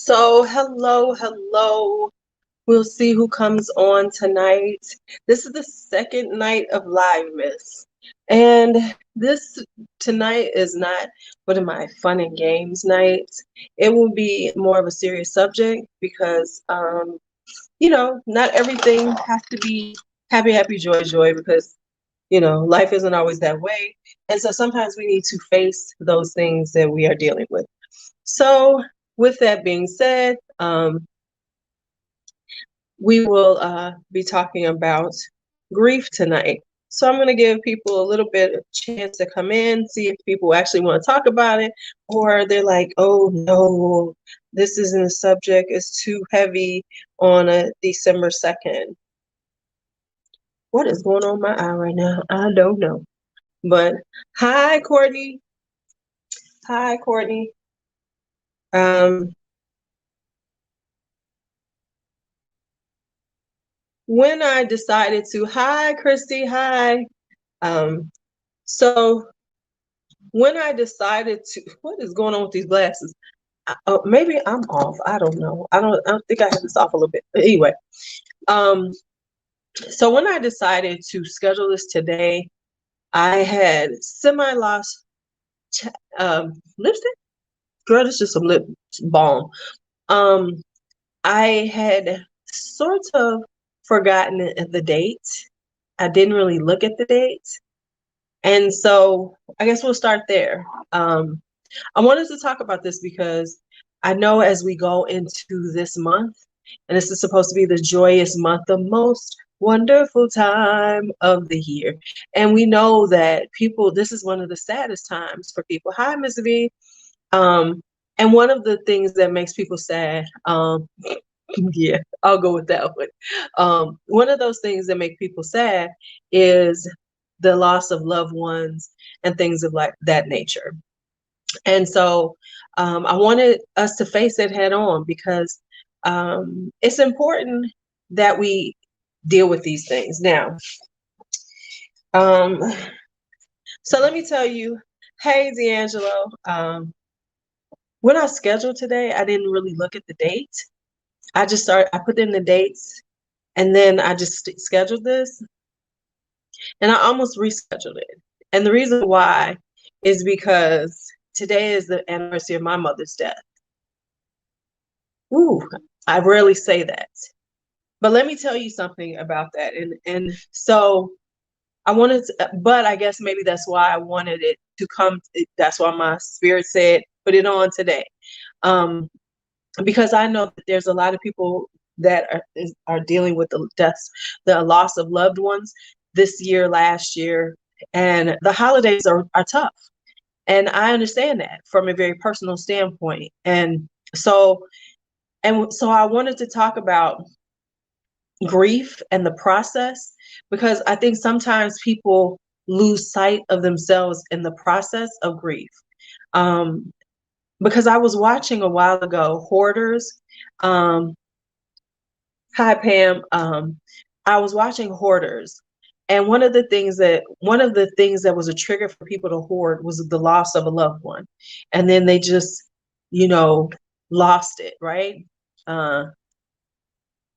So, hello. We'll see who comes on tonight. This is the second night of Livemas. And this tonight is not one of my fun and games nights. It will be more of a serious subject because, not everything has to be happy, joy, because, life isn't always that way. And so sometimes we need to face those things that we are dealing with. So, with that being said, we will be talking about grief tonight. So I'm going to give people a little bit of chance to come in, see if people actually want to talk about it, or they're like, oh no, this isn't a subject, it's too heavy on a December 2nd. What is going on in my eye right now? I don't know. But hi, Courtney. Hi, Courtney. When I decided to, hi, Christy, hi. So when I decided to, what is going on with these glasses? Maybe I'm off. I don't know. I don't think I have this off a little bit. But anyway, so when I decided to schedule this today, I had semi-lost lipstick. Girl, it's just some lip balm. I had sort of forgotten the date. I didn't really look at the date. And so I guess we'll start there. I wanted to talk about this because I know as we go into this month, and this is supposed to be the joyous month, the most wonderful time of the year. And we know that this is one of the saddest times for people. Hi, Ms. V. And one of the things that makes people sad, yeah, I'll go with that one. One of those things that make people sad is the loss of loved ones and things of like that nature. And so I wanted us to face it head on because it's important that we deal with these things. Now, so let me tell you, hey, D'Angelo, when I scheduled today, I didn't really look at the date. I put in the dates and then I just scheduled this and I almost rescheduled it. And the reason why is because today is the anniversary of my mother's death. Ooh, I rarely say that. But let me tell you something about that. And so I wanted to, but I guess maybe that's why I wanted it to come. That's why my spirit said, put it on today. Because I know that there's a lot of people that are dealing with the deaths, the loss of loved ones this year, last year, and the holidays are tough. And I understand that from a very personal standpoint. And so I wanted to talk about grief and the process because I think sometimes people lose sight of themselves in the process of grief. Because I was watching a while ago, Hoarders. Hi, Pam. I was watching Hoarders. And one of the things that was a trigger for people to hoard was the loss of a loved one. And then they just, lost it, right?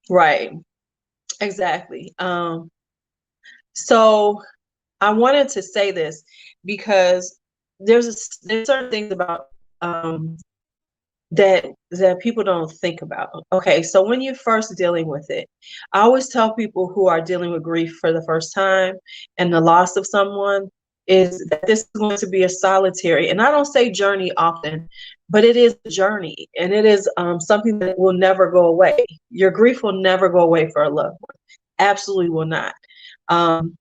Right. Exactly. So I wanted to say this because there's certain things about that people don't think about. Okay, so when you're first dealing with it, I always tell people who are dealing with grief for the first time and the loss of someone is that this is going to be a solitary, and I don't say journey often, but it is a journey, and it is something that will never go away. Your grief will never go away for a loved one. Absolutely will not. And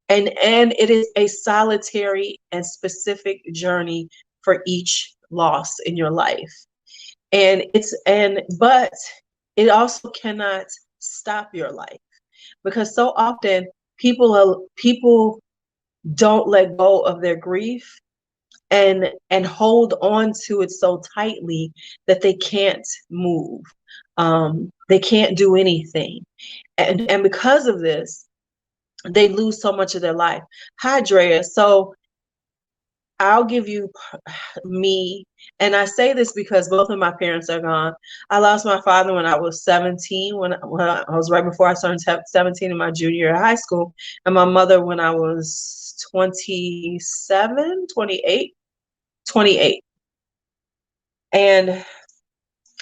it is a solitary and specific journey for each loss in your life. But it also cannot stop your life because so often people don't let go of their grief and hold on to it so tightly that they can't move. They can't do anything. And because of this, they lose so much of their life. Hi, Drea. So I'll give you me, and I say this because both of my parents are gone. I lost my father when I was 17, when I was right before I turned 17 in my junior year of high school, and my mother when I was 27, 28, 28. And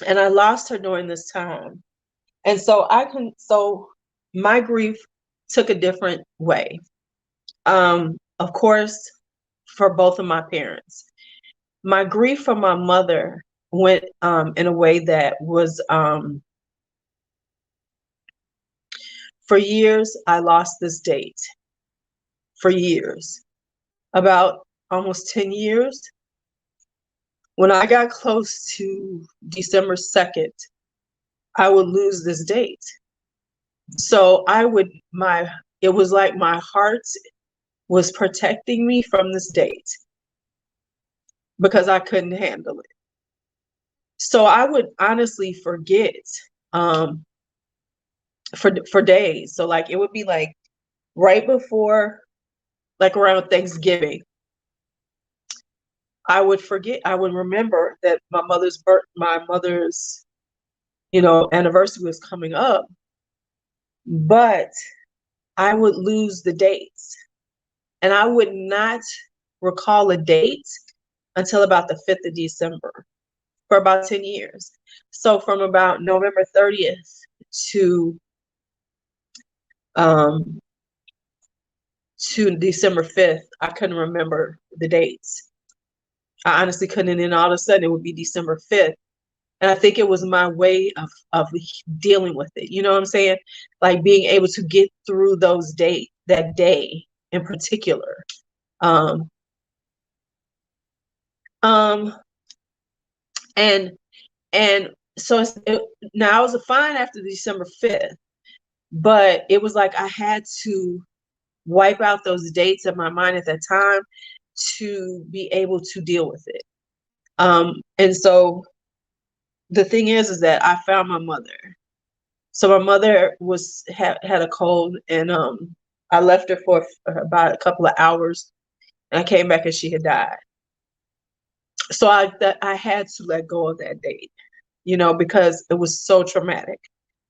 I lost her during this time. And so my grief took a different way. Of course, for both of my parents. My grief for my mother went in a way that was for years. I lost this date for years, about almost 10 years. When I got close to December 2nd, I would lose this date. So it was like my heart was protecting me from this date because I couldn't handle it. So I would honestly forget for days. So like it would be like right before, like around Thanksgiving, I would forget. I would remember that my mother's anniversary was coming up, but I would lose the dates, and I would not recall a date until about the 5th of December for about 10 years. So from about November 30th to um, to December 5th, I couldn't remember the dates. I honestly couldn't. And then all of a sudden it would be December 5th. And I think it was my way of dealing with it. You know what I'm saying? Like being able to get through that day in particular. Um, um, and and so now I was fine after December 5th, but it was like I had to wipe out those dates in my mind at that time to be able to deal with it. And so the thing is that I found my mother. So my mother had a cold, and I left her for about a couple of hours, and I came back and she had died. So I had to let go of that date, because it was so traumatic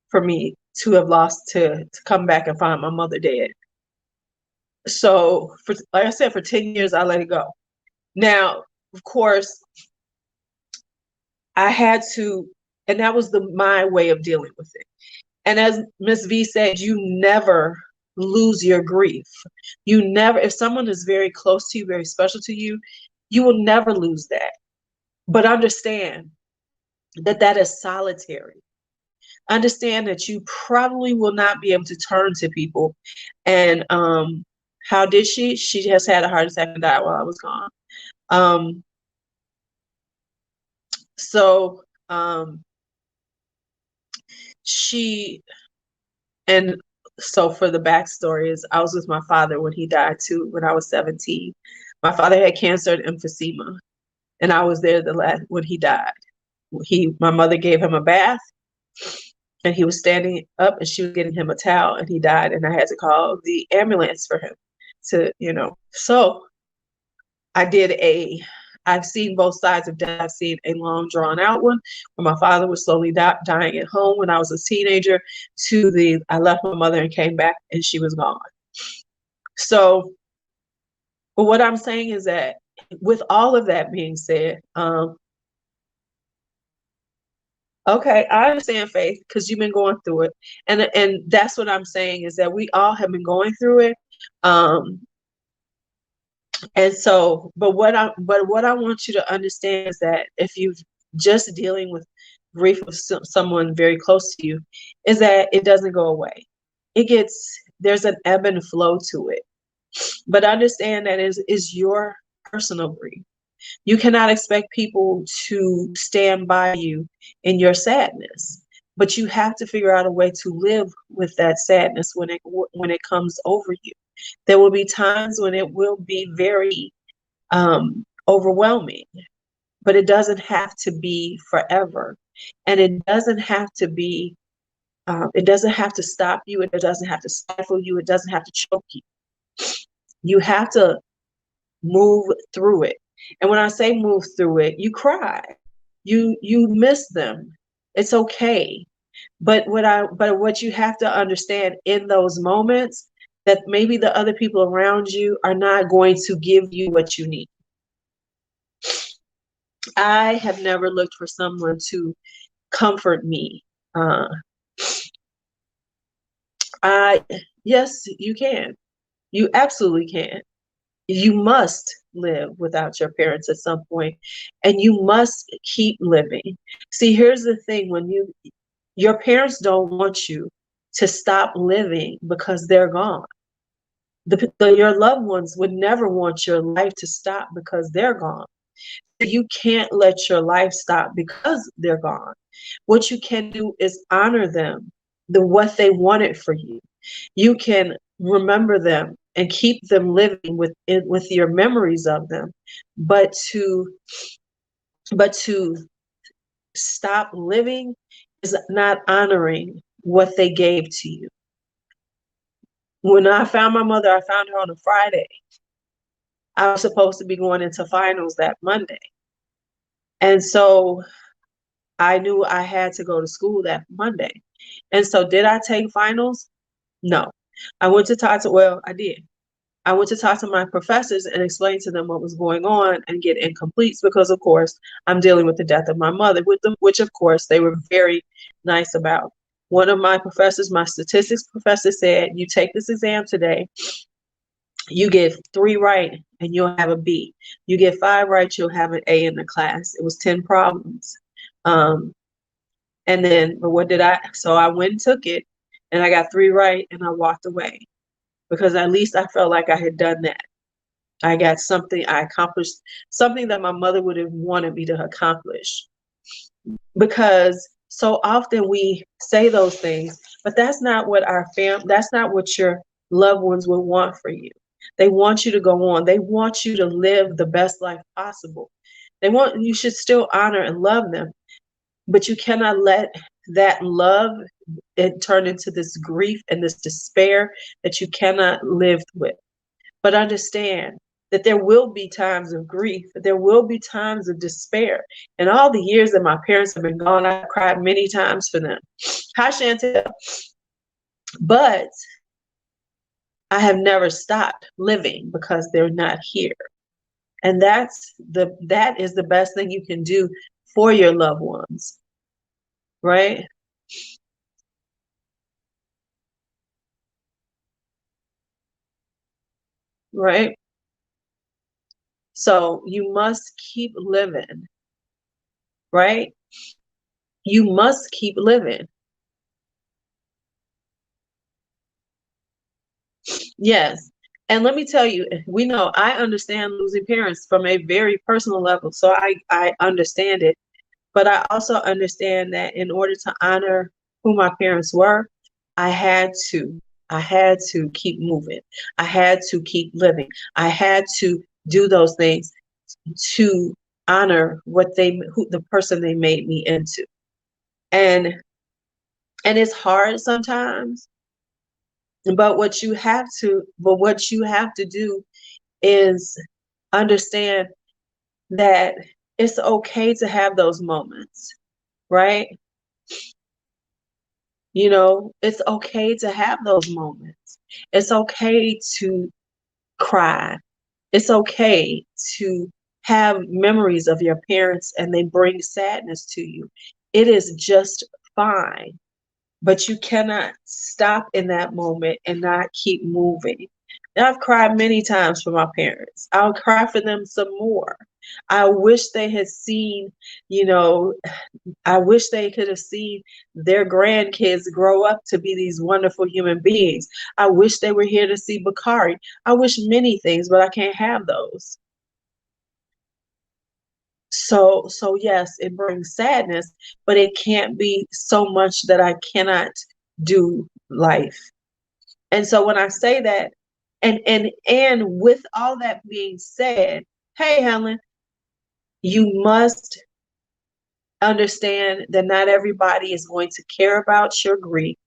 for me to have lost to come back and find my mother dead. So like I said, for 10 years I let it go. Now, of course, I had to, and that was my way of dealing with it. And as Miss V said, you never lose your grief. You never, if someone is very close to you, very special to you, you will never lose that. But understand that is solitary. Understand that you probably will not be able to turn to people. And how did she? She just had a heart attack and died while I was gone. So she, and so for the backstory is I was with my father when he died too, when I was 17. My father had cancer and emphysema, and I was there when he died. My mother gave him a bath, and he was standing up, and she was getting him a towel, and he died, and I had to call the ambulance for him So I've seen both sides of death. I've seen a long drawn out one where my father was slowly dying at home when I was a teenager, I left my mother and came back and she was gone. So, but what I'm saying is that with all of that being said, okay, I understand, Faith, because you've been going through it. And that's what I'm saying is that we all have been going through it. And so, but what I want you to understand is that if you're just dealing with grief of someone very close to you, is that it doesn't go away. There's an ebb and flow to it. But understand that is your personal grief. You cannot expect people to stand by you in your sadness, but you have to figure out a way to live with that sadness when it comes over you. There will be times when it will be very overwhelming, but it doesn't have to be forever. And it doesn't have to be, it doesn't have to stop you. It doesn't have to stifle you. It doesn't have to choke you. You have to move through it. And when I say move through it, you cry. You miss them. It's okay. But what you have to understand in those moments, that maybe the other people around you are not going to give you what you need. I have never looked for someone to comfort me. Uh, yes, you can. You absolutely can. You must live without your parents at some point, and you must keep living. See, here's the thing: when your parents don't want you to stop living because they're gone. Your loved ones would never want your life to stop because they're gone. You can't let your life stop because they're gone. What you can do is honor them, what they wanted for you. You can remember them and keep them living with your memories of them, but to stop living is not honoring what they gave to you. When I found my mother, I found her on a Friday. I was supposed to be going into finals that Monday. And so I knew I had to go to school that Monday. And so did I take finals? No. I went to talk to, well, I did. I went to talk to my professors and explain to them what was going on and get incompletes because, of course, I'm dealing with the death of my mother, with them, which, of course, they were very nice about. One of my professors, my statistics professor, said, you take this exam today, you get 3 right and you'll have a B. You get 5 right, you'll have an A in the class. It was 10 problems. And then, but what did so I went and took it and I got 3 right and I walked away because at least I felt like I had done that. I got something, I accomplished something that my mother would have wanted me to accomplish. Because so often we say those things, but that's not what that's not what your loved ones would want for you. They want you to go on. They want you to live the best life possible. You should still honor and love them, but you cannot let that love turn into this grief and this despair that you cannot live with. But understand that there will be times of grief, there will be times of despair. And all the years that my parents have been gone, I've cried many times for them. Hi, Chantel. But I have never stopped living because they're not here. And that is the best thing you can do for your loved ones, right? Right? So you must keep living, right? You must keep living. Yes. And let me tell you, we know I understand losing parents from a very personal level. So I understand it. But I also understand that in order to honor who my parents were, I had to. I had to keep moving. I had to keep living. I had to do those things to honor the person they made me into. And it's hard sometimes, but what you have to do is understand that it's okay to have those moments, right? You know, it's okay to have those moments. It's okay to cry. It's okay to have memories of your parents and they bring sadness to you. It is just fine. But you cannot stop in that moment and not keep moving. And I've cried many times for my parents. I'll cry for them some more. I wish they had seen, you know, I wish they could have seen their grandkids grow up to be these wonderful human beings. I wish they were here to see Bakari. I wish many things, but I can't have those. So yes, it brings sadness, but it can't be so much that I cannot do life. And so when I say that, and with all that being said, hey Helen, you must understand that not everybody is going to care about your grief.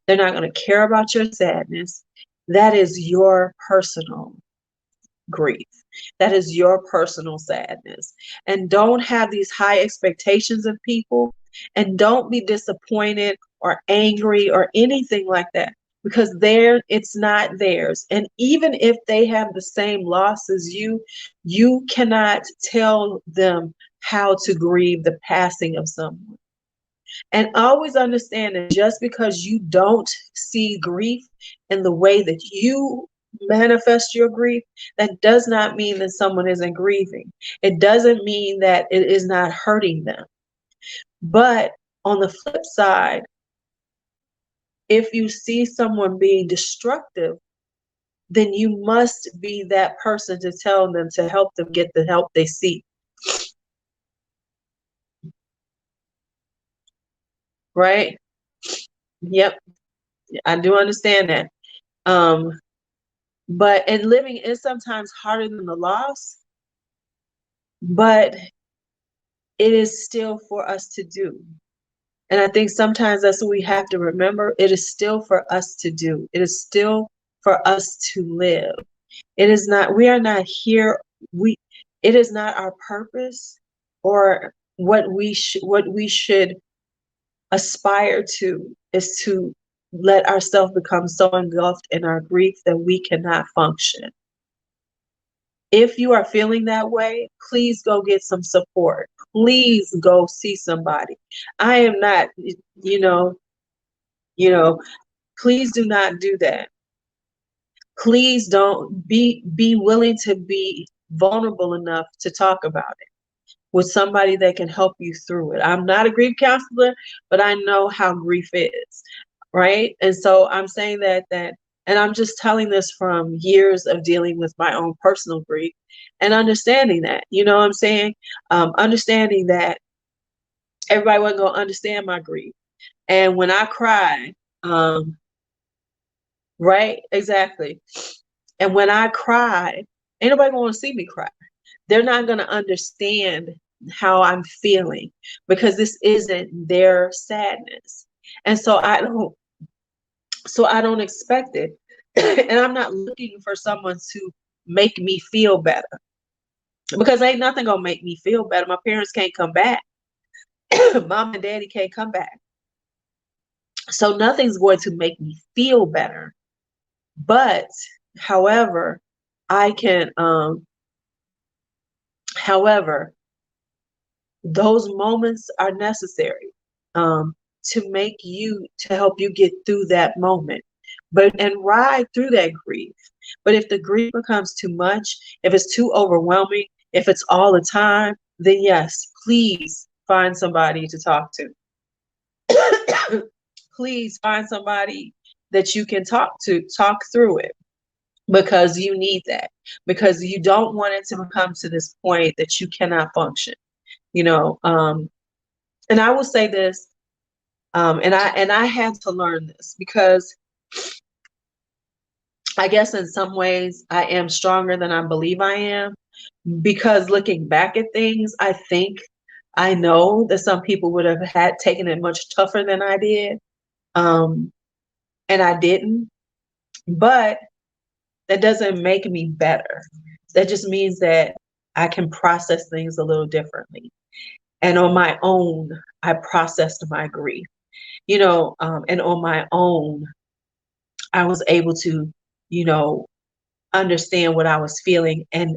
They're not going to care about your sadness. That is your personal grief. That is your personal sadness. And don't have these high expectations of people, and don't be disappointed or angry or anything like that, because it's not theirs. And even if they have the same loss as you cannot tell them how to grieve the passing of someone. And always understand that just because you don't see grief in the way that you manifest your grief, that does not mean that someone isn't grieving. It doesn't mean that it is not hurting them. But on the flip side, if you see someone being destructive, then you must be that person to tell them, to help them get the help they seek. Right? Yep. I do understand that. But and living is sometimes harder than the loss, but it is still for us to do. And I think sometimes that's what we have to remember. It is still for us to do. It is still for us to live. It is not, we are not here. It is not our purpose or what we should aspire to, is to let ourselves become so engulfed in our grief that we cannot function. If you are feeling that way, please go get some support. Please go see somebody. I am not, you know, please do not do that. Please don't be willing to be vulnerable enough to talk about it with somebody that can help you through it. I'm not a grief counselor, but I know how grief is, right? And so I'm saying that and I'm just telling this from years of dealing with my own personal grief and understanding that, you know what I'm saying? Understanding that everybody wasn't going to understand my grief. And when I cry, right? Exactly. And when I cry, ain't nobody going to see me cry. They're not going to understand how I'm feeling because this isn't their sadness. And so I don't expect it. And I'm not looking for someone to make me feel better, because ain't nothing gonna make me feel better. My parents can't come back. Mom and daddy can't come back. So nothing's going to make me feel better. But however, I can however, those moments are necessary to help you get through that moment, and ride through that grief. But if the grief becomes too much, if it's too overwhelming, if it's all the time, then yes, please find somebody to talk to. Please find somebody that you can talk through it, because you need that, because you don't want it to become to this point that you cannot function, and I will say this, and I had to learn this, because I guess in some ways I am stronger than I believe I am, because looking back at things, I know that some people would have had taken it much tougher than I did, and I didn't. But that doesn't make me better. That just means that I can process things a little differently. And on my own, I processed my grief, and on my own, I was able to, understand what I was feeling, and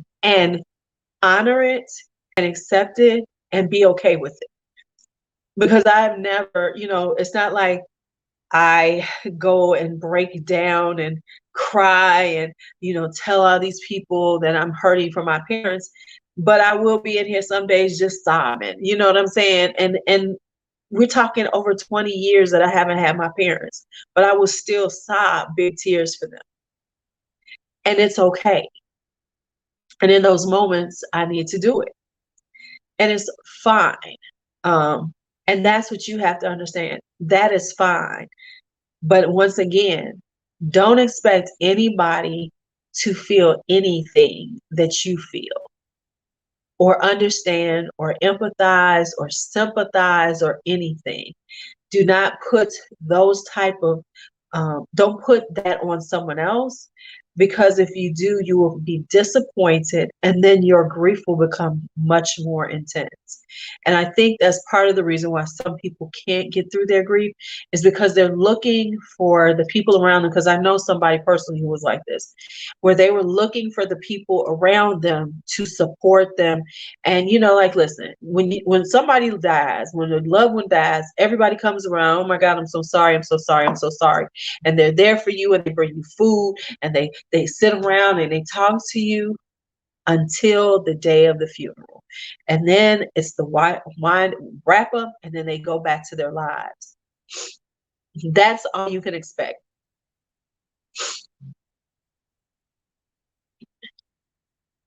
honor it and accept it and be okay with it. Because I've never, it's not like I go and break down and cry and, tell all these people that I'm hurting for my parents, but I will be in here some days just sobbing, you know what I'm saying? And we're talking over 20 years that I haven't had my parents, but I will still sob big tears for them. And it's okay. And in those moments, I need to do it. And it's fine. And that's what you have to understand. That is fine. But once again, don't expect anybody to feel anything that you feel, or understand, or empathize, or sympathize, or anything. Do not put those type of, don't put that on someone else, because if you do, you will be disappointed, and then your grief will become much more intense. And I think that's part of the reason why some people can't get through their grief, is because they're looking for the people around them. Because I know somebody personally who was like this, where they were looking for the people around them to support them. And like, listen, when somebody dies, when a loved one dies, everybody comes around. Oh my God, I'm so sorry, I'm so sorry, I'm so sorry. And they're there for you, and they bring you food, and they sit around and they talk to you until the day of the funeral. And then it's the wine wrap up, and then they go back to their lives. That's all you can expect.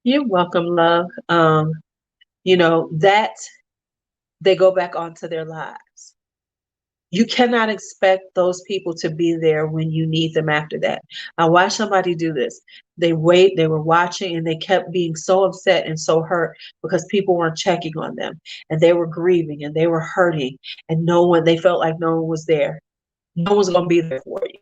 You're welcome, love. That they go back onto their lives. You cannot expect those people to be there when you need them after that. I watched somebody do this. They were watching, and they kept being so upset and so hurt because people weren't checking on them, and they were grieving, and they were hurting, and they felt like no one was there. No one's going to be there for you.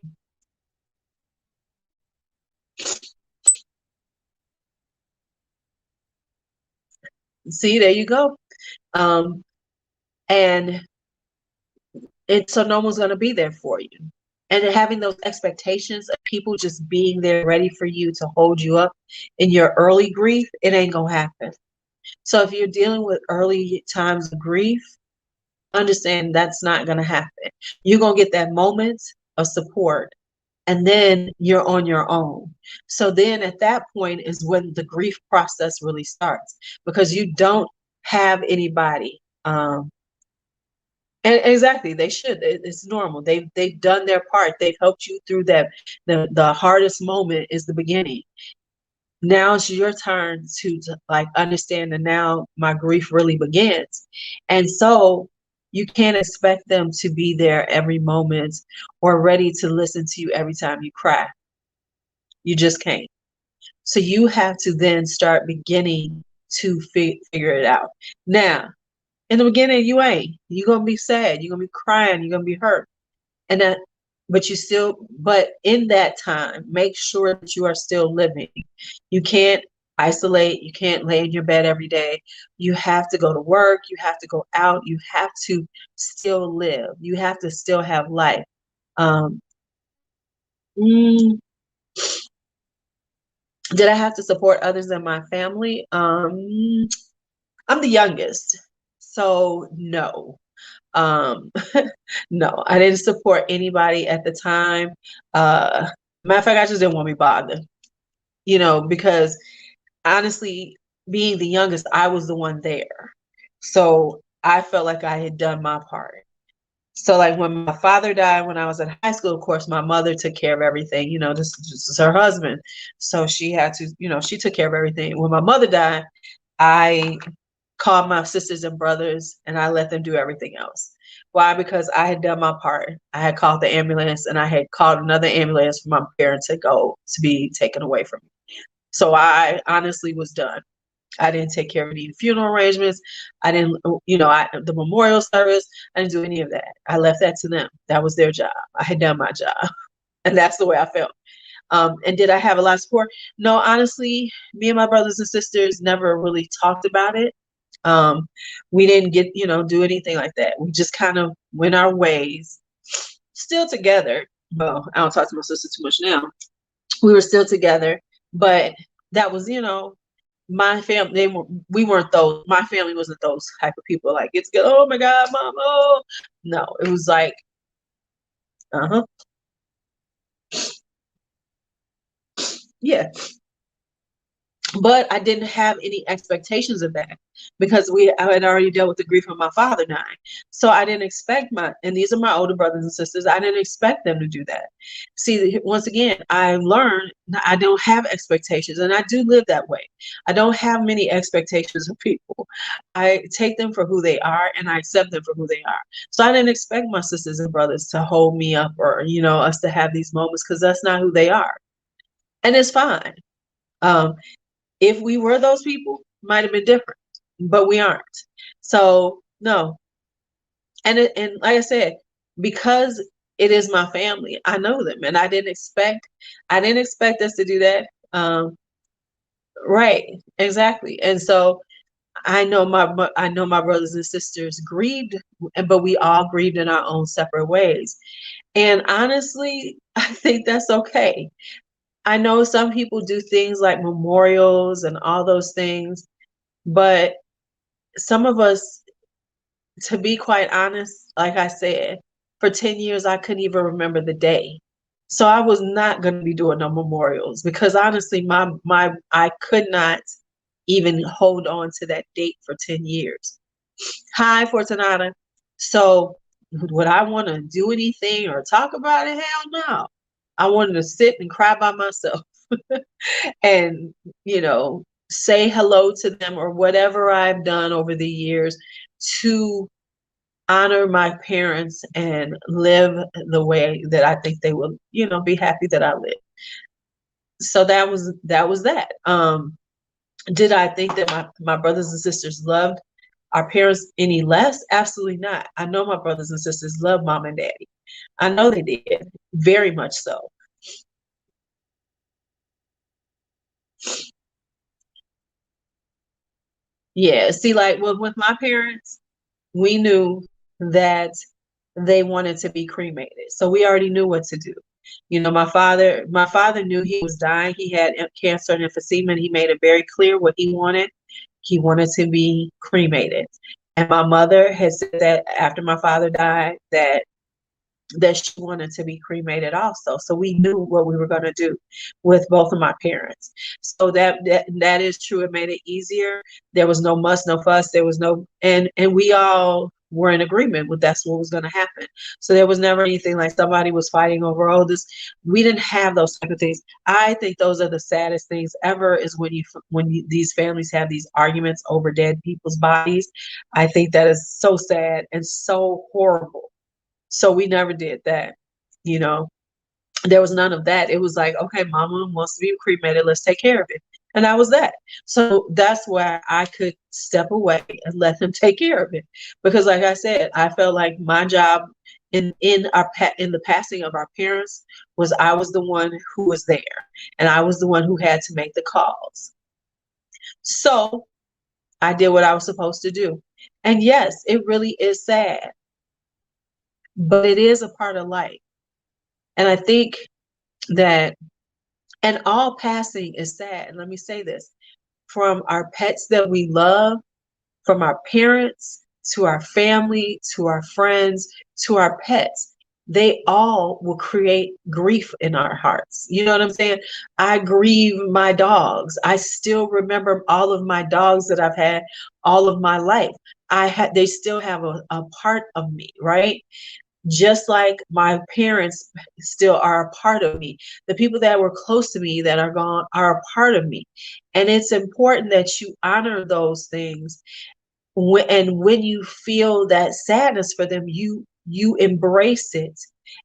See, there you go. And so no one's going to be there for you. And having those expectations of people just being there ready for you to hold you up in your early grief, it ain't going to happen. So if you're dealing with early times of grief, understand that's not going to happen. You're going to get that moment of support, and then you're on your own. So then at that point is when the grief process really starts, because you don't have anybody. And exactly, they should. It's normal. They've done their part. They've helped you through that. The hardest moment is the beginning. Now it's your turn to like understand that now my grief really begins. And so you can't expect them to be there every moment or ready to listen to you every time you cry. You just can't. So you have to then start beginning to figure it out. Now, in the beginning, you ain't. You're gonna be sad. You're gonna be crying. You're gonna be hurt. And that, but in that time, make sure that you are still living. You can't isolate. You can't lay in your bed every day. You have to go to work. You have to go out. You have to still live. You have to still have life. Um, mm, did I have to support others in my family? I'm the youngest, so no. Um, no, I didn't support anybody at the time. Matter of fact, I just didn't want to be bothered, because honestly, being the youngest, I was the one there. So I felt like I had done my part. So like when my father died when I was in high school, of course, my mother took care of everything, this is her husband. So she had to, she took care of everything. When my mother died, I called my sisters and brothers, and I let them do everything else. Why? Because I had done my part. I had called the ambulance, and I had called another ambulance for my parents to be taken away from me. So I honestly was done. I didn't take care of any funeral arrangements. I didn't, the memorial service. I didn't do any of that. I left that to them. That was their job. I had done my job, and that's the way I felt. And did I have a lot of support? No, honestly, me and my brothers and sisters never really talked about it. We didn't get, do anything like that. We just kind of went our ways, still together. Well, I don't talk to my sister too much now. We were still together, but that was, my family. We weren't those. My family wasn't those type of people. Like it's good. Oh my God, mom. Oh, no. It was like, yeah. But I didn't have any expectations of that because I had already dealt with the grief of my father dying. So I didn't expect and these are my older brothers and sisters, I didn't expect them to do that. See, once again, I learned I don't have expectations, and I do live that way. I don't have many expectations of people. I take them for who they are, and I accept them for who they are. So I didn't expect my sisters and brothers to hold me up or, us to have these moments, because that's not who they are. And it's fine. If we were those people, might have been different, but we aren't. So no. And like I said, because it is my family. I know them, and I didn't expect us to do that. Right, exactly. And so I know my brothers and sisters grieved, but we all grieved in our own separate ways. And honestly, I think that's okay. I know some people do things like memorials and all those things, but some of us, to be quite honest, like I said, for 10 years, I couldn't even remember the day. So I was not going to be doing no memorials because honestly, I could not even hold on to that date for 10 years. Hi, Fortunata. So would I want to do anything or talk about it? Hell no. I wanted to sit and cry by myself and, say hello to them or whatever I've done over the years to honor my parents and live the way that I think they will, be happy that I live. So that was that. Did I think that my brothers and sisters loved our parents any less? Absolutely not. I know my brothers and sisters love mom and daddy. I know they did, very much so. Yeah, see, like with my parents, we knew that they wanted to be cremated. So we already knew what to do. My father knew he was dying. He had cancer and emphysema, and he made it very clear what he wanted. He wanted to be cremated. And my mother had said that after my father died, that she wanted to be cremated also. So we knew what we were going to do with both of my parents. So that is true. It made it easier. There was no muss, no fuss. There was no, and we all were in agreement with that's what was going to happen. So there was never anything like somebody was fighting over, oh, this. We didn't have those type of things. I think those are the saddest things ever is these families have these arguments over dead people's bodies. I think that is so sad and so horrible. So we never did that, you know. There was none of that. It was like, okay, mama wants to be cremated, let's take care of it. And that was that. So that's where I could step away and let them take care of it. Because like I said, I felt like my job in the passing of our parents was I was the one who was there and I was the one who had to make the calls. So I did what I was supposed to do. And yes, it really is sad, but it is a part of life. And I think that, and all passing is sad. And let me say this, from our pets that we love, from our parents to our family, to our friends, to our pets, they all will create grief in our hearts. You know what I'm saying? I grieve my dogs. I still remember all of my dogs that I've had all of my life. They still have a part of me, right? Just like my parents still are a part of me. The people that were close to me that are gone are a part of me. And it's important that you honor those things. And when you feel that sadness for them, you embrace it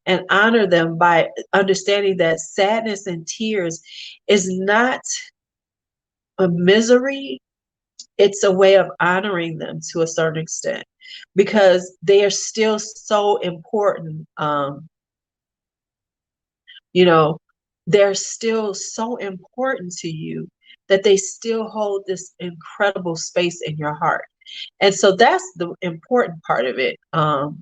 and honor them by understanding that sadness and tears is not a misery. It's a way of honoring them to a certain extent because they are still so important. You know, they're still so important to you that they still hold this incredible space in your heart. And so that's the important part of it. That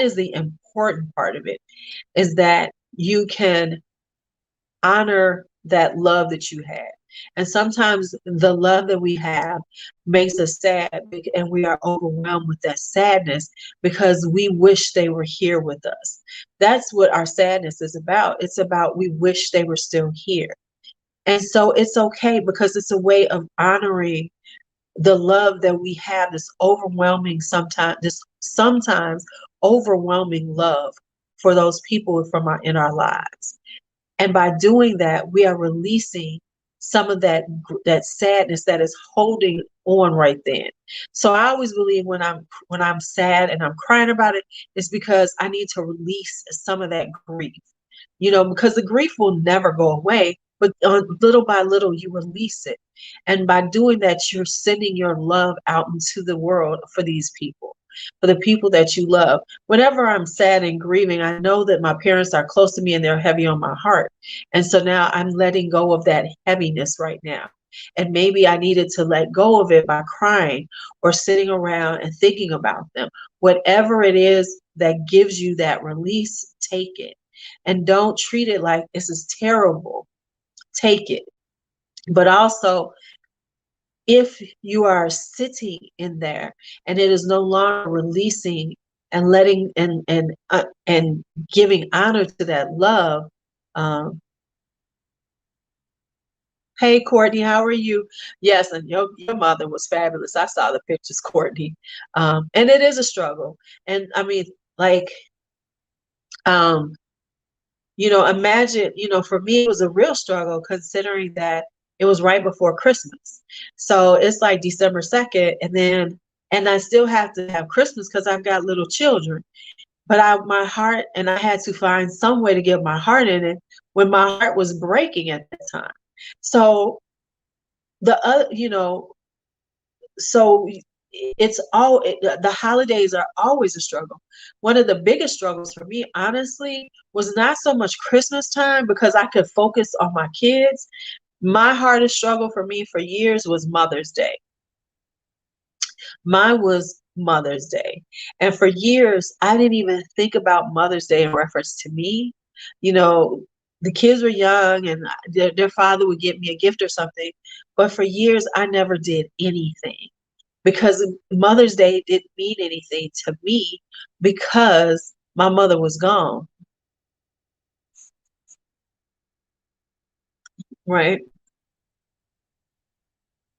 is the important part of it, is that you can honor that love that you had. And sometimes the love that we have makes us sad, and we are overwhelmed with that sadness because we wish they were here with us. That's what our sadness is about. It's about we wish they were still here. And so it's okay because it's a way of honoring the love that we have, this sometimes overwhelming love for those people in our lives. And by doing that, we are releasing some of that sadness that is holding on right then. So I always believe when I'm sad and I'm crying about it, it's because I need to release some of that grief. Because the grief will never go away, but little by little you release it. And by doing that, you're sending your love out into the world for these people. for the people that you love. Whenever I'm sad and grieving, I know that my parents are close to me and they're heavy on my heart. And so now I'm letting go of that heaviness right now. And maybe I needed to let go of it by crying or sitting around and thinking about them. Whatever it is that gives you that release, take it. And don't treat it like this is terrible. Take it. But also, if you are sitting in there and it is no longer releasing and letting and giving honor to that love, um, hey Courtney, how are you? Yes, and your mother was fabulous. I saw the pictures, Courtney, and it is a struggle. And I mean, like, um, imagine, for me, it was a real struggle considering that it was right before Christmas. So it's like December 2nd, and I still have to have Christmas because I've got little children. But my heart, and I had to find some way to get my heart in it when my heart was breaking at that time. So the other, so the holidays are always a struggle. One of the biggest struggles for me, honestly, was not so much Christmas time because I could focus on my kids. My hardest struggle for me for years was Mother's Day. Mine was Mother's Day. And for years, I didn't even think about Mother's Day in reference to me. The kids were young and their father would get me a gift or something. But for years, I never did anything because Mother's Day didn't mean anything to me because my mother was gone. Right.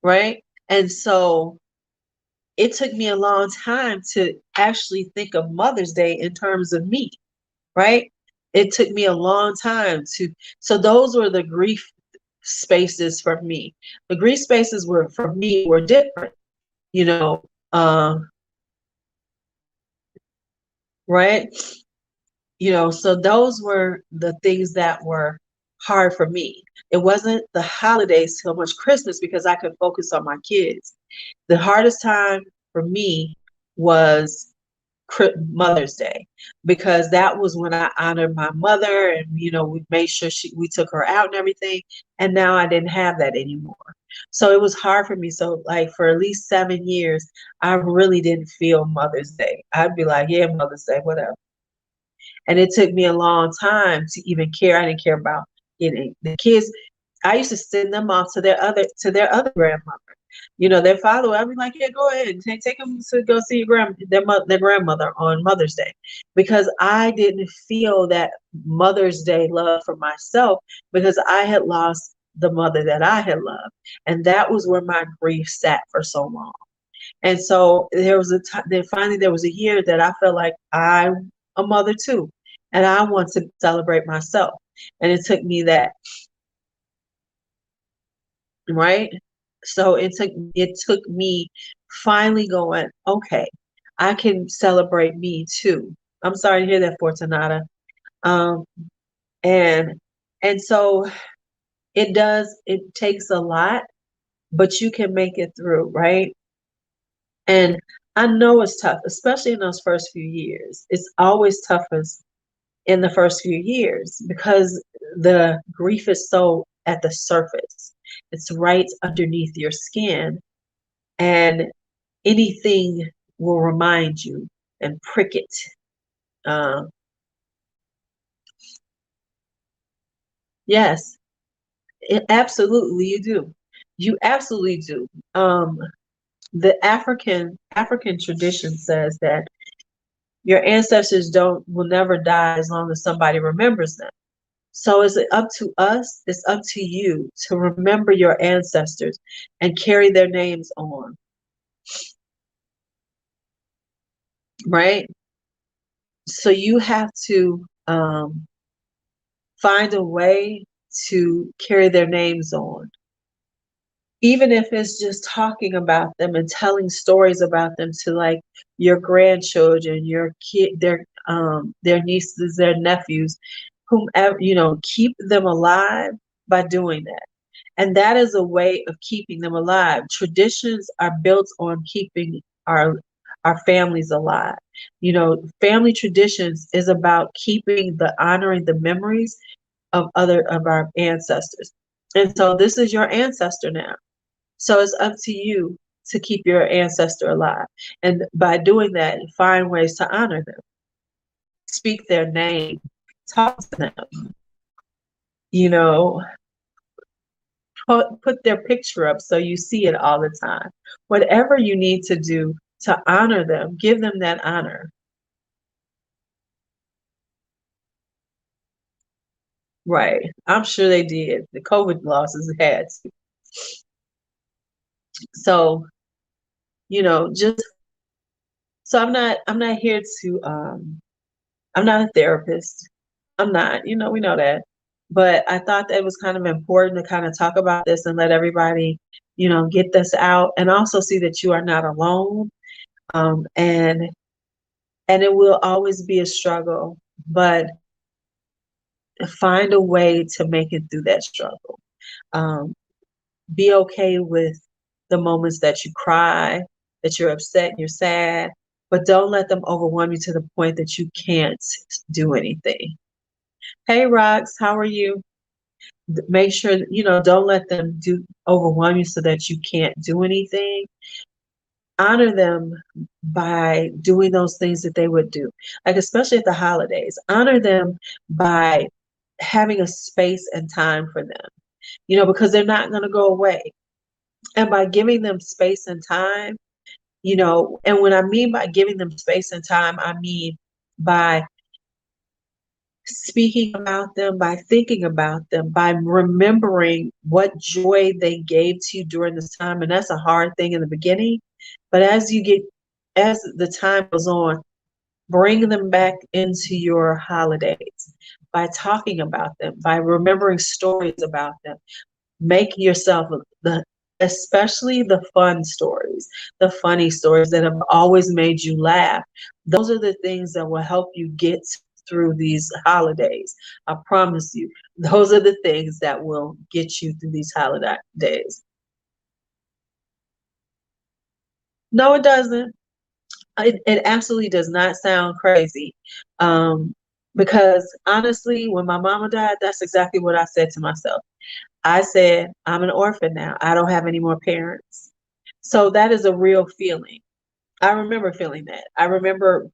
Right. And so it took me a long time to actually think of Mother's Day in terms of me. Right. It took me a long time so those were the grief spaces for me. The grief spaces for me were different, you know, uh, right. So those were the things that were hard for me. It wasn't the holidays so much Christmas because I could focus on my kids. The hardest time for me was Mother's Day because that was when I honored my mother and we made sure we took her out and everything, and now I didn't have that anymore. So it was hard for me. So like for at least 7 years, I really didn't feel Mother's Day. I'd be like, yeah, Mother's Day, whatever. And it took me a long time to even care. I didn't care about the kids. I used to send them off to their other grandmother. Their father. I'd be like, yeah, go ahead and take them to go see their grandmother on Mother's Day, because I didn't feel that Mother's Day love for myself because I had lost the mother that I had loved, and that was where my grief sat for so long. And so there was then finally there was a year that I felt like I'm a mother too, and I want to celebrate myself. And it took me that, right? So it took me finally going, okay, I can celebrate me too. I'm sorry to hear that, Fortunata. Um, and and so it takes a lot, but you can make it through, right? And I know it's tough, especially in those first few years. It's always toughest in the first few years because the grief is so at the surface. It's right underneath your skin, and anything will remind you and prick it. Uh, yes, absolutely you do. You absolutely do. The African tradition says that your ancestors don't will never die as long as somebody remembers them. So is it up to us? It's up to you to remember your ancestors and carry their names on, right? So you have to find a way to carry their names on. Even if it's just talking about them and telling stories about them to like your grandchildren, your kid, their nieces, their nephews, whomever, keep them alive by doing that. And that is a way of keeping them alive. Traditions are built on keeping our our families alive. You know, family traditions is about honoring the memories of our ancestors. And so this is your ancestor now. So it's up to you to keep your ancestor alive. And by doing that, find ways to honor them, speak their name, talk to them, you know, put their picture up so you see it all the time. Whatever you need to do to honor them, give them that honor. Right. I'm sure they did. The COVID losses had to. So, just so I'm not here to I'm not a therapist. I'm not, we know that. But I thought that it was kind of important to kind of talk about this and let everybody, get this out and also see that you are not alone. And it will always be a struggle, but find a way to make it through that struggle. Um, be okay with the moments that you cry, that you're upset, you're sad, but don't let them overwhelm you to the point that you can't do anything. Hey, Rox, how are you? Make sure, don't let them overwhelm you so that you can't do anything. Honor them by doing those things that they would do, like especially at the holidays. Honor them by having a space and time for them, because they're not going to go away. And by giving them space and time, and when I mean by giving them space and time, I mean by speaking about them, by thinking about them, by remembering what joy they gave to you during this time. And that's a hard thing in the beginning. But as the time goes on, bring them back into your holidays by talking about them, by remembering stories about them. Make yourself especially the fun stories, the funny stories that have always made you laugh. Those are the things that will help you get through these holidays. I promise you, those are the things that will get you through these holidays. No, it doesn't. It absolutely does not sound crazy. Because honestly, when my mama died, that's exactly what I said to myself. I said, I'm an orphan now. I don't have any more parents. So that is a real feeling. I remember feeling that. I remember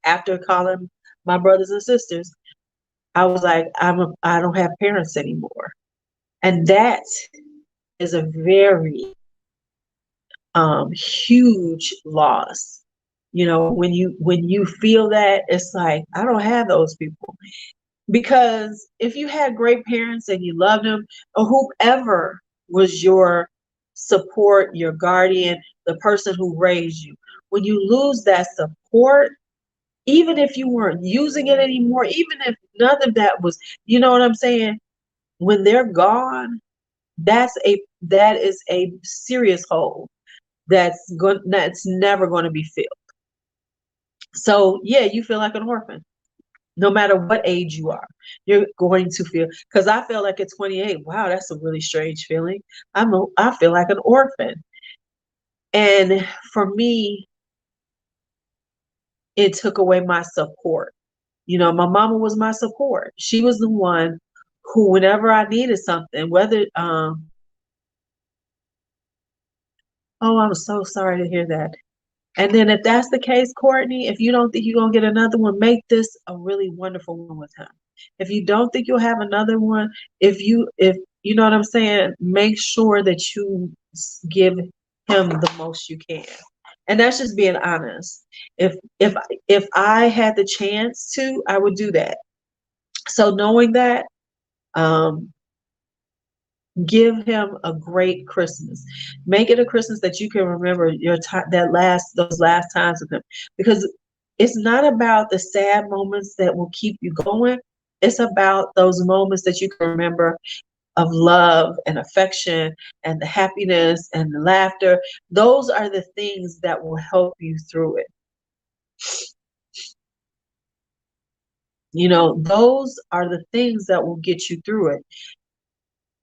after calling my brothers and sisters, I was like, I don't have parents anymore. And that is a very huge loss. When you feel that, it's like, I don't have those people. Because if you had great parents and you loved them, or whoever was your support, your guardian, the person who raised you, when you lose that support, even if you weren't using it anymore, even if none of that was, you know what I'm saying? When they're gone, that is a serious hole that's never going to be filled. So yeah, you feel like an orphan. No matter what age you are, you're going to feel, because I feel like at 28, wow, that's a really strange feeling. I feel like an orphan. And for me, it took away my support. My mama was my support. She was the one who, whenever I needed something, whether, oh, I'm so sorry to hear that. And then if that's the case, Courtney, if you don't think you're going to get another one, make this a really wonderful one with him. If you don't think you'll have another one, if you know what I'm saying, make sure that you give him the most you can. And that's just being honest. If I had the chance to, I would do that. So knowing that, um, give him a great Christmas. Make it a Christmas that you can remember those last times with him, because it's not about the sad moments that will keep you going. It's about those moments that you can remember of love and affection and the happiness and the laughter. Those are the things that will help you through it. Those are the things that will get you through it,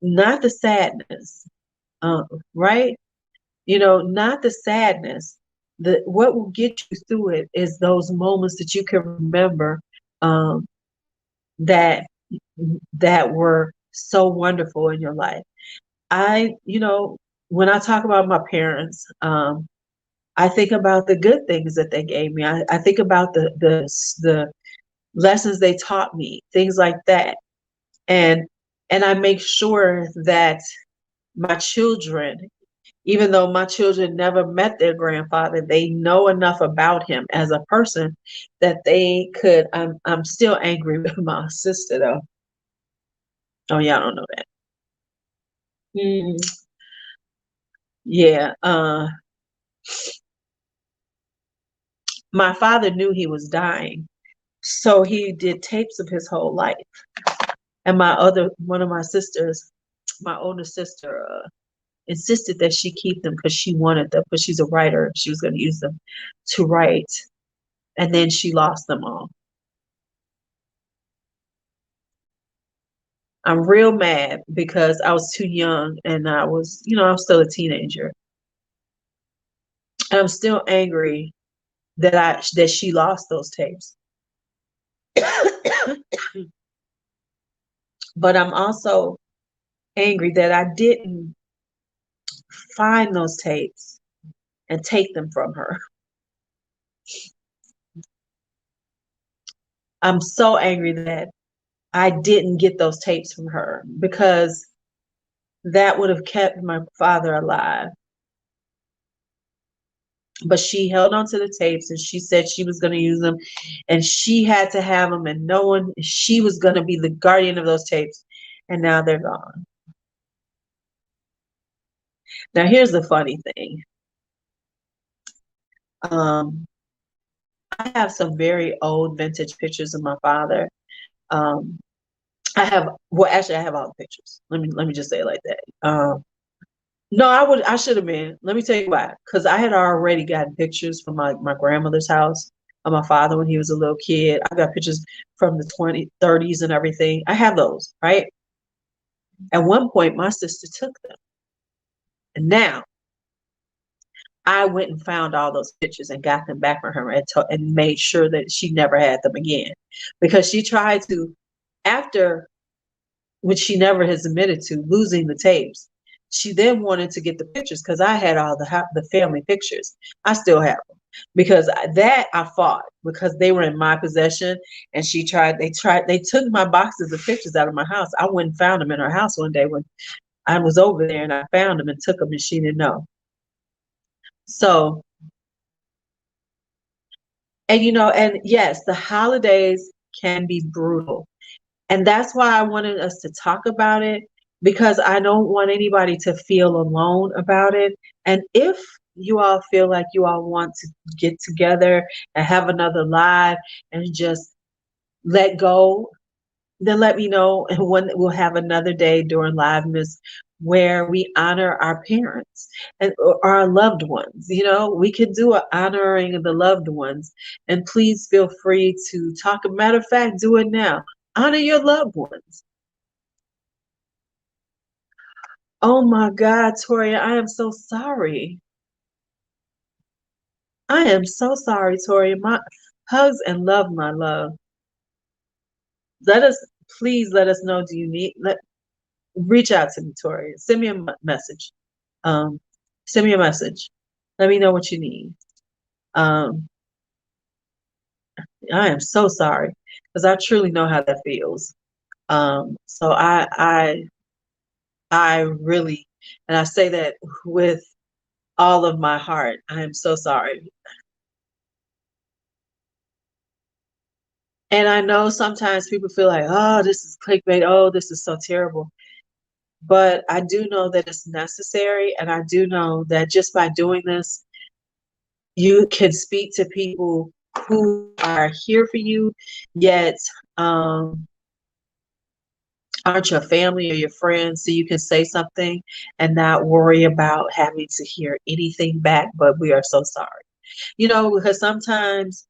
not the sadness, right? Not the sadness. what will get you through it is those moments that you can remember, um, that were so wonderful in your life. When I talk about my parents, I think about the good things that they gave me. I think about the lessons they taught me, things like that. And I make sure that my children, even though my children never met their grandfather, they know enough about him as a person that they could. I'm still angry with my sister though. Oh, y'all don't know that. Mm, yeah. My father knew he was dying, so he did tapes of his whole life. And one of my sisters, my older sister, insisted that she keep them because she wanted them, because she's a writer. She was going to use them to write. And then she lost them all. I'm real mad because I was too young and I was still a teenager. And I'm still angry that she lost those tapes. But I'm also angry that I didn't find those tapes and take them from her. I'm so angry that I didn't get those tapes from her, because that would have kept my father alive. But she held on to the tapes and she said she was going to use them and she had to have them, and she was going to be the guardian of those tapes. And now they're gone. Now, here's the funny thing. I have some very old vintage pictures of my father. I have all the pictures. Let me just say it like that. No, I should have been. Let me tell you why. Because I had already gotten pictures from my grandmother's house of my father when he was a little kid. I got pictures from the 20s, 30s and everything. I have those, right? At one point, my sister took them. And now I went and found all those pictures and got them back from her and made sure that she never had them again. Because she tried to, after, which she never has admitted to, losing the tapes, she then wanted to get the pictures because I had all the family pictures. I still have them because I fought because they were in my possession, and they took my boxes of pictures out of my house. I went and found them in her house one day when I was over there, and I found them and took them, and she didn't know. So, and yes, the holidays can be brutal. And that's why I wanted us to talk about it, because I don't want anybody to feel alone about it. And if you all feel like you all want to get together and have another live and just let go, then let me know, and when we'll have another day during Livemas where we honor our parents and our loved ones. We could do an honoring of the loved ones, and please feel free to talk. A matter of fact, do it now. Honor your loved ones. Oh my God, Toria, I am so sorry. I am so sorry, Toria. My hugs and love, my love. Please let us know. Do you reach out to me, Toria. Send me a message. Send me a message. Let me know what you need. Um, I am so sorry because I truly know how that feels. So I really, and I say that with all of my heart. I am so sorry. And I know sometimes people feel like, oh, this is clickbait. Oh, this is so terrible. But I do know that it's necessary. And I do know that just by doing this, you can speak to people who are here for you, yet aren't your family or your friends. So you can say something and not worry about having to hear anything back. But we are so sorry. Because sometimes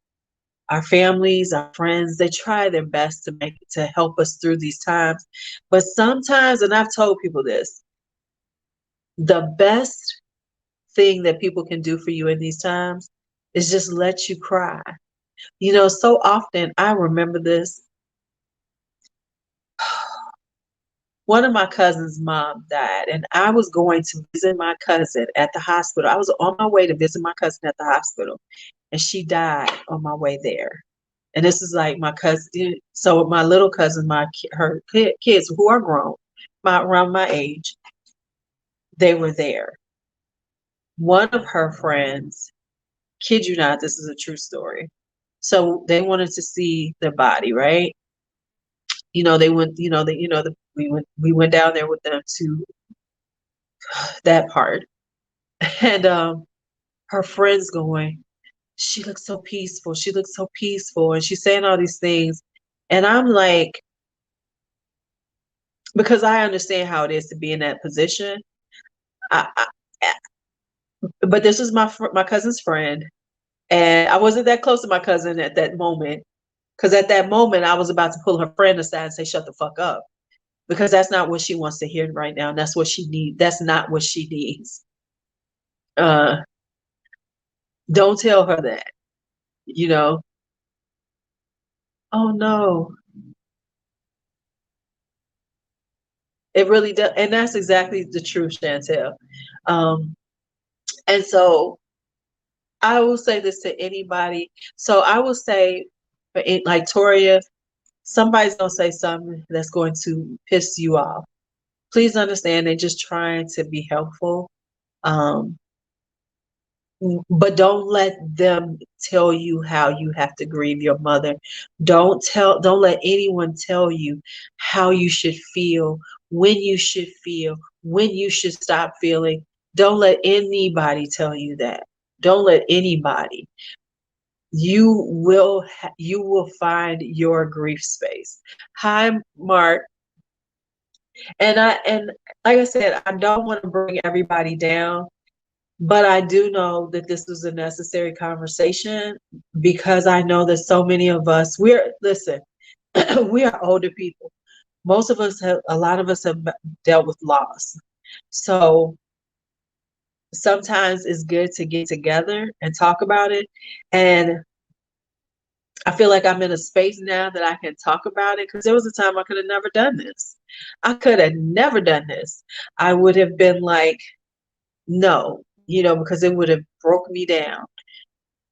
our families, our friends, they try their best to help us through these times. But sometimes, and I've told people this, the best thing that people can do for you in these times is just let you cry. So often I remember this. One of my cousin's mom died, and I was going to visit my cousin at the hospital. I was on my way to visit my cousin at the hospital, and she died on my way there. And this is like my cousin. So my little cousin, her kids who are grown, around my age, they were there. One of her friends, kid you not, this is a true story. So they wanted to see the body, right? They went. We went down there with them to that part, and her friends going, she looks so peaceful. She looks so peaceful, and she's saying all these things, and I'm like, because I understand how it is to be in that position. I, but this is my cousin's friend, and I wasn't that close to my cousin at that moment, because at that moment I was about to pull her friend aside and say, "Shut the fuck up," because that's not what she wants to hear right now. And that's what she needs. That's not what she needs. Uh, don't tell her that. You know. Oh no, it really does, and that's exactly the truth, Chantel. Um, and so I will say this to anybody. So I will say, like Toria, somebody's gonna say something that's going to piss you off. Please understand they're just trying to be helpful. Um, but don't let them tell you how you have to grieve your mother. Don't let anyone tell you how you should feel, when you should stop feeling. Don't let anybody tell you that. Don't let anybody. You will find your grief space. Hi, Mark. And like I said, I don't want to bring everybody down, but I do know that this was a necessary conversation, because I know that so many of us, listen, we are older people. A lot of us have dealt with loss. So sometimes it's good to get together and talk about it. And I feel like I'm in a space now that I can talk about it, because there was a time I could have never done this. I could have never done this. I would have been like, no, because it would have broke me down.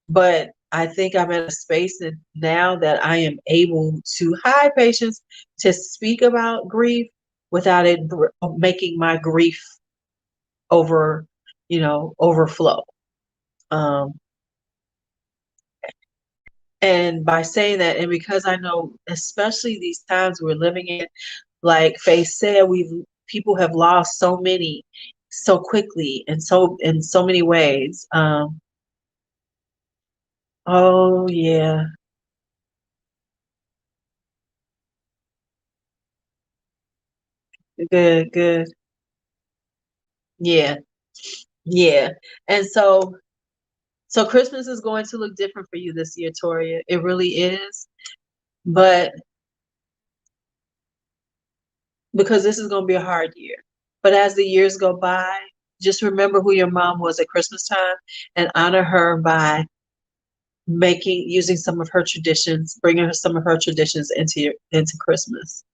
But I think I'm in a space now that I am able to, hi, patience, to speak about grief without it making my grief overflow. Um, and by saying that, and because I know, especially these times we're living in, like Faith said, people have lost so many so quickly, and so in so many ways. Oh yeah, good, good. Yeah, yeah. And so Christmas is going to look different for you this year, Toria. It really is. But because this is going to be a hard year. But as the years go by, just remember who your mom was at Christmas time, and honor her by using some of her traditions, bringing her some of her traditions into Christmas.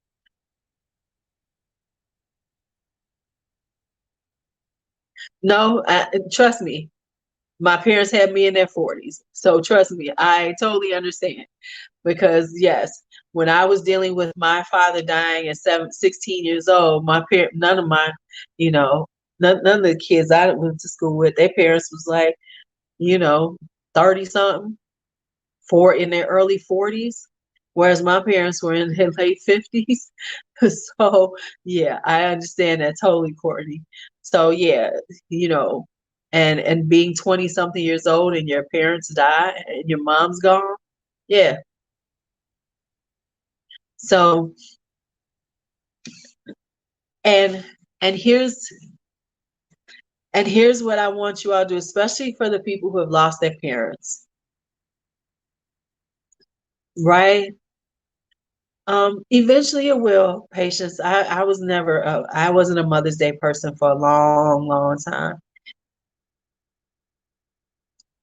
No, trust me. My parents had me in their 40s. So trust me, I totally understand. Because yes, when I was dealing with my father dying at 16 years old, none of my, you know, none of the kids I went to school with, their parents was like, you know, 30 something, in their early 40s, whereas my parents were in their late 50s. So yeah, I understand that totally, Courtney. So yeah, you know, and being 20 something years old and your parents die and your mom's gone. Yeah. So and and here's what I want you all to do, especially for the people who have lost their parents, right? Eventually it will, patience. I wasn't a Mother's Day person for a long, long time.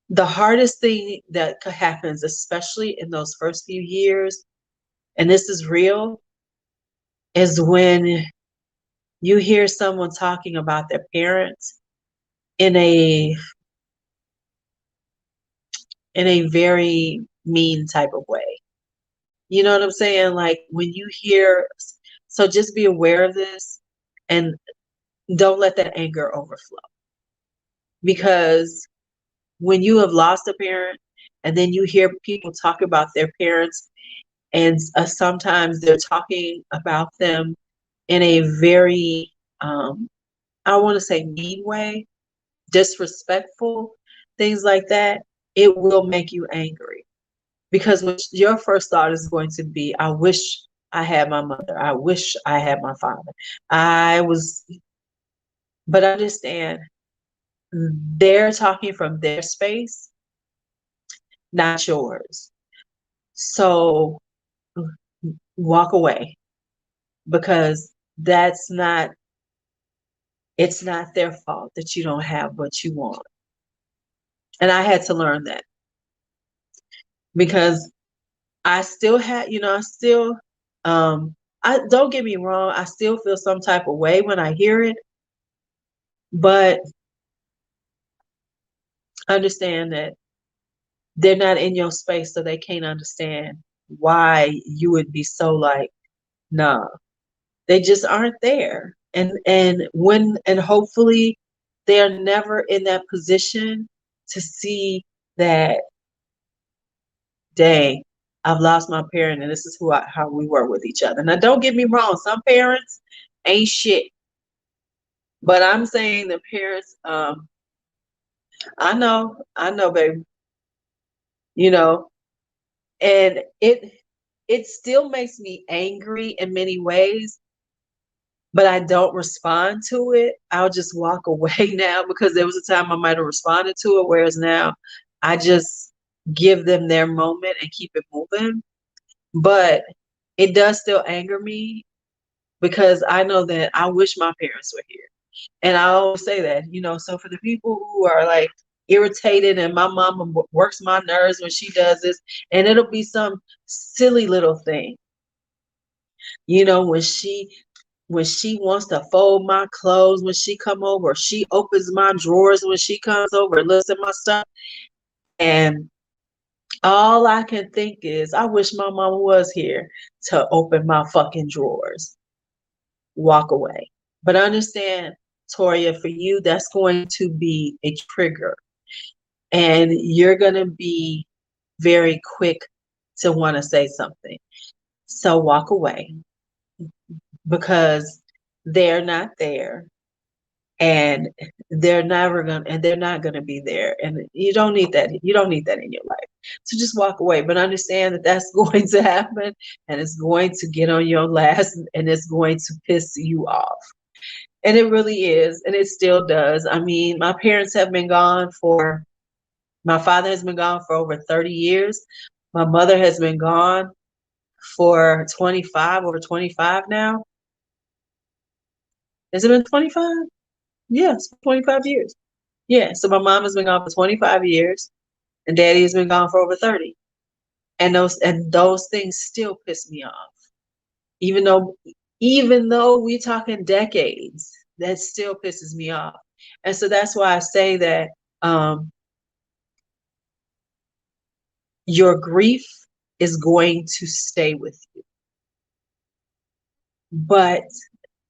The hardest thing that happens, especially in those first few years, and this is real, is when you hear someone talking about their parents in a very mean type of way. You know what I'm saying? Like when you hear, so just be aware of this and don't let that anger overflow. Because when you have lost a parent and then you hear people talk about their parents, and sometimes they're talking about them in a very, I want to say mean way, disrespectful, things like that, it will make you angry. Because your first thought is going to be, I wish I had my mother. I wish I had my father. But understand, they're talking from their space, not yours. So walk away, because it's not their fault that you don't have what you want. And I had to learn that, because I still had, I don't get me wrong, I still feel some type of way when I hear it, but understand that they're not in your space, so they can't understand why you would be so like, nah. They just aren't there. And hopefully they're never in that position to see that, dang, I've lost my parent and this is how we were with each other. Now don't get me wrong, some parents ain't shit. But I'm saying the parents, I know, baby. You know, and it still makes me angry in many ways, but I don't respond to it. I'll just walk away now, because there was a time I might have responded to it, whereas now I just give them their moment and keep it moving. But it does still anger me, because I know that I wish my parents were here. And I always say that, so for the people who are like irritated, and my mama works my nerves when she does this, and it'll be some silly little thing, when she wants to fold my clothes when she come over, she opens my drawers when she comes over and looks at my stuff. And all I can think is, I wish my mama was here to open my fucking drawers. Walk away. But understand, Toria, for you, that's going to be a trigger. And you're going to be very quick to want to say something. So walk away, because they're not there, and they're not going to be there, and you don't need that in your life. So just walk away, but understand that that's going to happen, and it's going to get on your last, and it's going to piss you off. And it really is, and it still does. I mean, my father has been gone for over 30 years. My mother has been gone for over 25 now. Has it been 25? Yes, 25 years. Yeah, so my mom has been gone for 25 years, and daddy has been gone for over 30. And those things still piss me off. Even though we're talking decades, that still pisses me off. And so that's why I say that your grief is going to stay with you. But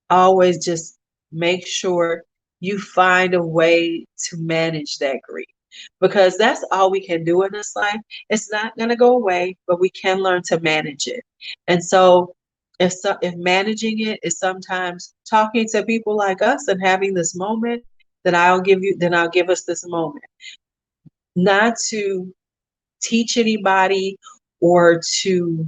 always just make sure you find a way to manage that grief, because that's all we can do in this life. It's not going to go away, but we can learn to manage it. And so if managing it is sometimes talking to people like us and having this moment, then I'll give us this moment, not to teach anybody or to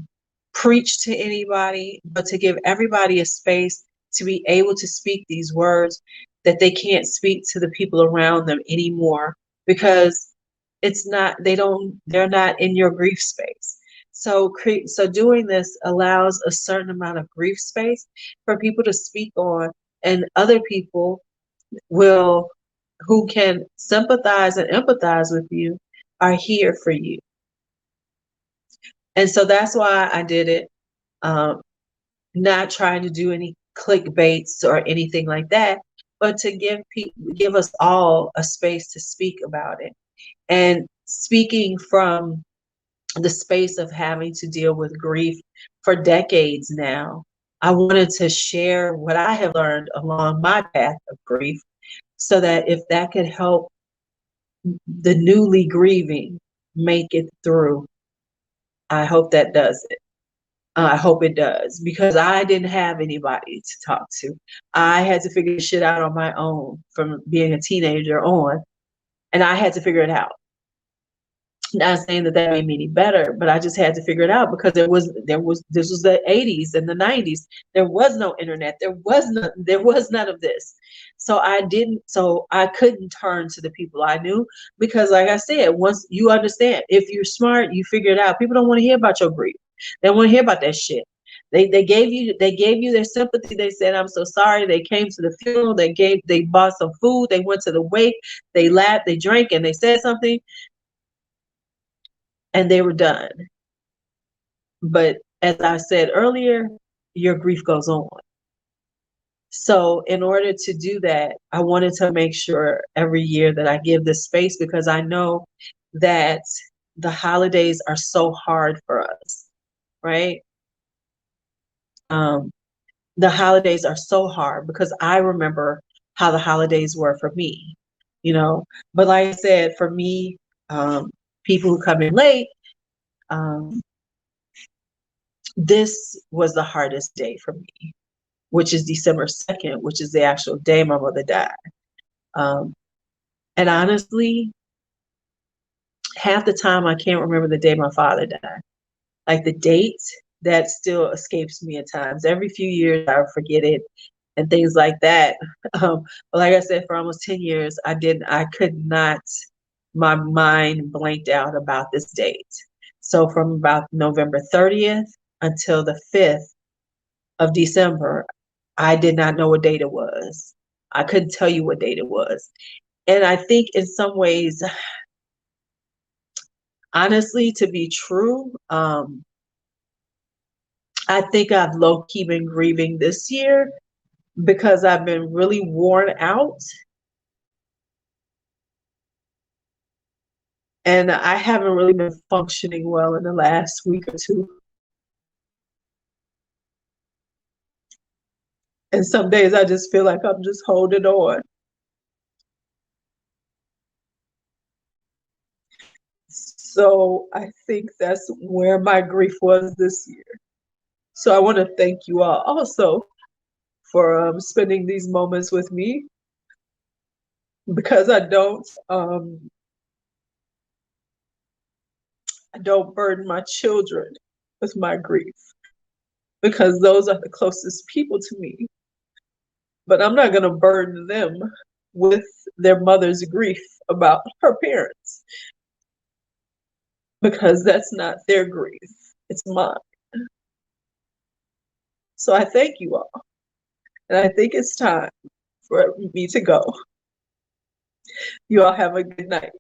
preach to anybody, but to give everybody a space to be able to speak these words that they can't speak to the people around them anymore, because they're not in your grief space. So doing this allows a certain amount of grief space for people to speak on, and other people who can sympathize and empathize with you, are here for you. And so that's why I did it. Not trying to do any clickbaits or anything like that, but to give us all a space to speak about it. And speaking from the space of having to deal with grief for decades now, I wanted to share what I have learned along my path of grief so that if that could help the newly grieving make it through, I hope that does it. I hope it does, because I didn't have anybody to talk to. I had to figure shit out on my own from being a teenager on, and I had to figure it out. Not saying that that made me any better, but I just had to figure it out because this was the 80s and the 90s. There was no internet. There was none of this. So I couldn't turn to the people I knew because, like I said, once you understand, if you're smart, you figure it out. People don't want to hear about your grief. They don't want to hear about that shit. They gave you their sympathy. They said, I'm so sorry. They came to the funeral. They bought some food. They went to the wake. They laughed, they drank, and they said something, and they were done. But as I said earlier, your grief goes on. So in order to do that, I wanted to make sure every year that I give this space, because I know that the holidays are so hard for us, right? The holidays are so hard because I remember how the holidays were for me, you know. But like I said, for me, people who come in late, um, this was the hardest day for me, which is December 2nd, which is the actual day my mother died. And honestly, half the time I can't remember the day my father died. Like the date, that still escapes me at times. Every few years I forget it and things like that. But like I said, for almost 10 years, I could not, my mind blanked out about this date. So from about November 30th until the 5th of December, I did not know what date it was. I couldn't tell you what date it was. And I think in some ways, honestly, to be true, I think I've low-key been grieving this year because I've been really worn out. And I haven't really been functioning well in the last week or two. And some days I just feel like I'm just holding on. So I think that's where my grief was this year. So I want to thank you all also for spending these moments with me, because I don't burden my children with my grief, because those are the closest people to me. But I'm not going to burden them with their mother's grief about her parents, because that's not their grief, it's mine. So I thank you all, and I think it's time for me to go. You all have a good night.